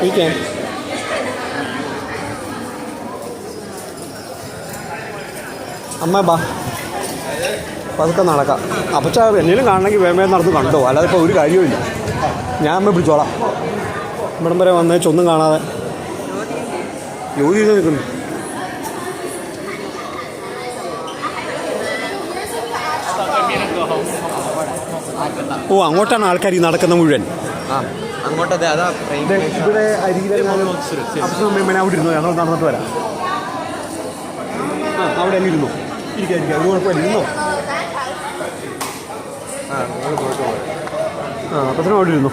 ഇരിക്കാൻ. അമ്മ ബാ, പതുക്കെ നടക്കാം. അപ്പച്ച എന്തെങ്കിലും കാണണമെങ്കിൽ വേഗം നടന്ന് കണ്ടോ, അല്ലാതെ ഇപ്പോൾ ഒരു കാര്യവുമില്ല. ഞാൻ അമ്മ പിടിച്ചോളാം. ഇവിടം വരെ വന്നേച്ചൊന്നും കാണാതെ ജോലി ചെയ്ത് നിൽക്കുന്നു. ഓ, അങ്ങോട്ടാണ് ആൾക്കാർ ഈ നടക്കുന്ന മുഴുവൻ. ഇവിടെ അരികിലെങ്ങാനും അപ്പച്ചമ്മ അവിടെ ഇരുന്നു, ഞങ്ങൾ നടന്നിട്ട് വരാം. അവിടെ എല്ലാം ഇരുന്നു. ഇരിക്കാം, അത് കുഴപ്പമില്ല, ഇരുന്നോ. അപ്പച്ചനും അവിടെ ഇരുന്നു.